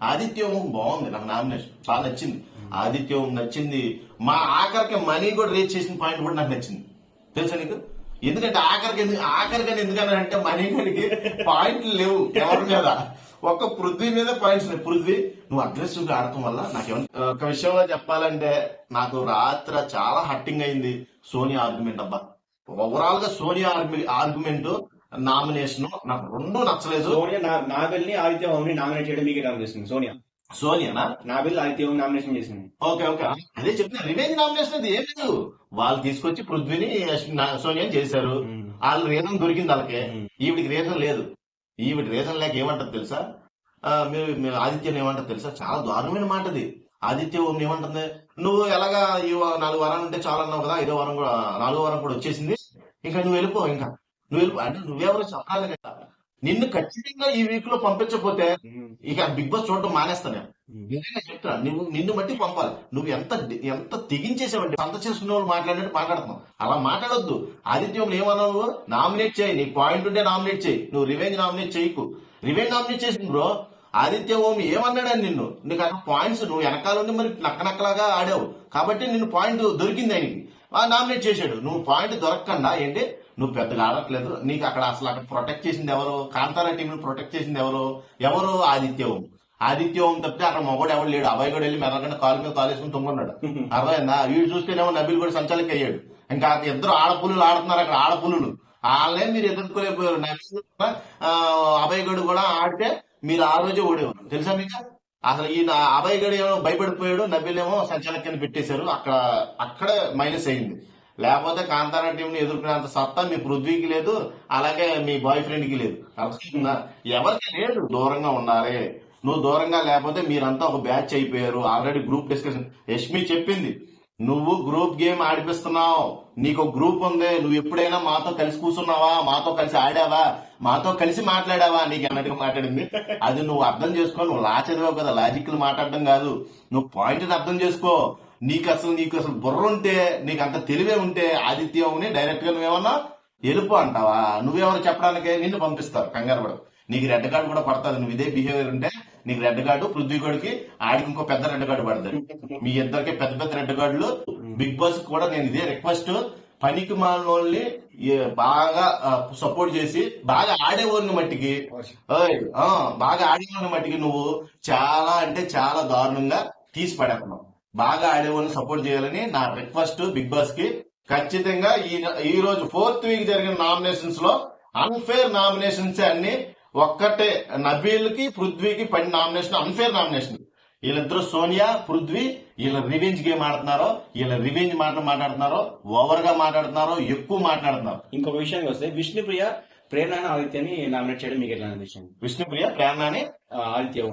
ఆదిత్య ఓం బాగుంది, నాకు నామినేషన్ చాలా నచ్చింది. ఆదిత్య ఓం నచ్చింది. మా ఆఖరికి మనీ కూడా రీచ్ చేసిన పాయింట్ కూడా నాకు నచ్చింది, తెలుసా నీకు? ఎందుకంటే ఆఖరికని ఎందుకన్నారంటే మనీ గడికి పాయింట్లు లేవు ఎవరి మీద, ఒక్క పృథ్వీ మీద పాయింట్స్ లేవు. పృథ్వీ నువ్వు అగ్రెసివ్ గా ఆడటం వల్ల నాకేమన్నా ఒక విషయంలో చెప్పాలంటే నాకు రాత్రి చాలా హట్టింగ్ అయింది సోనియా ఆర్గ్యుమెంట్. అబ్బా, ఓవరాల్ గా సోనియా ఆర్గ్యుమెంట్ నామినేషన్ నాకు రెండు నచ్చలేదు. సోనియా నాబెల్ని ఆదిత్య ఓంని నామినేట్ చేయడం మీకు ఎలా అనిపిస్తుంది? సోనియానా నాబెల్ ఆదిత్య ఓం నామినేషన్ చేసింది. ఓకే అదే చెప్పిన రివెంజ్ నామినేషన్ అది ఏం లేదు. వాళ్ళు తీసుకొచ్చి పృథ్వీని సోనియాని చేశారు. వాళ్ళు రీజన్ దొరికింది వాళ్ళకే. ఈవిడికి రీజన్ లేదు. ఈవిడి రీజన్ లేక ఏమంటారు తెలుసా? మీరు ఆదిత్యని ఏమంటారు తెలుసా? చాలా దారుణమైన మాట అది. ఆదిత్య ఓం ఏమంటుంది, నువ్వు ఎలాగా 4 వారాలు ఉంటే చాలా అన్నావు కదా, 5వ వారం కూడా 4వ వారం కూడా వచ్చేసింది, ఇంకా నువ్వు వెళ్ళిపో, నువ్వు వెళ్ళిపో అంటే నువ్వెవరో చెప్పాలి కదా. నిన్ను ఖచ్చితంగా ఈ వీక్ లో పంపించకపోతే ఇక బిగ్ బాస్ చూడటం మానేస్తాను. నిజంగా చెప్తున్నా, నిన్ను బట్టి పంపాలి. నువ్వు ఎంత తెగించేసావంటే అంత చేసుకునే వాళ్ళు మాట్లాడినట్టు మాట్లాడుతున్నావు. అలా మాట్లాడొద్దు. ఆదిత్యం ఏమన్నావు? నామినేట్ చేయి, నీకు పాయింట్ ఉంటే నామినేట్ చేయి, నువ్వు రివెంజ్ నామినేట్ చేయకు. రివెంజ్ నామినేట్ చేసింది బ్రో. ఆదిత్య ఓం ఏమన్నాడని నీకు అక్కడ పాయింట్స్ నువ్వు వెనకాల ఉండి మరి నక్కనక్కలాగా ఆడావు కాబట్టి నిన్ను పాయింట్ దొరికింది ఆయనకి, నామినేట్ చేశాడు. నువ్వు పాయింట్ దొరకకుండా ఏంటి నువ్వు పెద్దగా ఆడట్లేదు. నీకు అక్కడ ప్రొటెక్ట్ చేసింది ఎవరు? కాంతారా టీం ప్రొటెక్ట్ చేసింది ఎవరు? ఆదిత్య ఓం తప్పితే అక్కడ మొగోడు ఎవరు లేడు. అబ్బాయి కూడా వెళ్ళి మెరగండి కాలు మీద కాలు వేసుకుని తుమ్మున్నాడు. అర్థమైందా? వీడు చూస్తేనేమో నబీల్ కూడా సంచాలకి అయ్యాడు. ఇంకా ఇద్దరు ఆడపుల్లులు ఆడుతున్నారు అక్కడ, ఆడపుల్లులు. వాళ్ళే మీరు ఎదుర్కోలేకపోయారు. అభయ్ గడు కూడా ఆడితే మీరు ఆ రోజే ఓడేవారు, తెలుసా మీకు? అసలు ఈ అభయ్ గడు ఏమో భయపడిపోయాడు, నబీల్ ఏమో సంచాలకని పెట్టేశారు. అక్కడే మైనస్ అయింది. లేకపోతే కాంతారా టీం ని ఎదుర్కొనేంత సత్తా మీ పృథ్వీకి లేదు, అలాగే మీ బాయ్ ఫ్రెండ్ కి లేదు. అర్థమవుతుందా? ఎవరికి లేదు. దూరంగా ఉన్నారే. నువ్వు దూరంగా లేకపోతే మీరంతా ఒక బ్యాచ్ అయిపోయారు. ఆల్రెడీ గ్రూప్ డిస్కషన్ యష్మి చెప్పింది, నువ్వు గ్రూప్ గేమ్ ఆడిపిస్తున్నావు, నీకు గ్రూప్ ఉంది, నువ్వు ఎప్పుడైనా మాతో కలిసి కూర్చున్నావా, మాతో కలిసి ఆడావా, మాతో కలిసి మాట్లాడావా, నీకు అన్నట్టుగా మాట్లాడింది. అది నువ్వు అర్థం చేసుకో. నువ్వు లా చదివావు కదా, లాజిక్ మాట్లాడడం కాదు, నువ్వు పాయింట్ అర్థం చేసుకో. నీకు అసలు బుర్ర ఉంటే, నీకు అంత తెలివే ఉంటే ఆదిత్యంని డైరెక్ట్ గా నువ్వేమన్నా ఎలుపు అంటావా? నువ్వెవరు చెప్పడానికే? నిన్ను పంపిస్తారు, కంగారు పడవు. నీకు రెడ్ కార్డు కూడా పడుతుంది. నువ్వు ఇదే బిహేవియర్ ఉంటే నీకు రెడ్ కార్డు, పృథ్వీ గడికి ఆడికి ఇంకో పెద్ద రెడ్ కార్డు పడుతుంది. మీ ఇద్దరికి పెద్ద రెడ్ కార్డులు. బిగ్ బాస్ కూడా నేను ఇదే రిక్వెస్ట్, పనికి మాలని బాగా సపోర్ట్ చేసి బాగా ఆడేవాళ్ళని మట్టికి నువ్వు చాలా అంటే చాలా దారుణంగా తీసి పడేస్తున్నావు. బాగా ఆడేవాళ్ళని సపోర్ట్ చేయాలని నా రిక్వెస్ట్ బిగ్ బాస్ కి. ఖచ్చితంగా ఈ రోజు 4th వీక్ జరిగిన నామినేషన్స్ లో అన్ఫేర్ నామినేషన్స్ అన్ని ఒక్కటే. నబీల్ కి పృథ్వీకి పడిన నామినేషన్ అన్ఫేర్ నామినేషన్. వీళ్ళిద్దరు సోనియా పృథ్వీ వీళ్ళ రివెంజ్ గేమ్ ఆడుతున్నారో, వీళ్ళ రివెంజ్ మాట్లాడుతున్నారో, ఓవర్ గా మాట్లాడుతున్నారో, ఎక్కువ మాట్లాడుతున్నారు. ఇంకొక విషయానికి వస్తే విష్ణుప్రియ ప్రేరణ ఆదిత్యని నామినేట్ చేయడం మీకు ఎట్లా అనిపించింది? విష్ణుప్రియ ప్రేరణ ఆదిత్య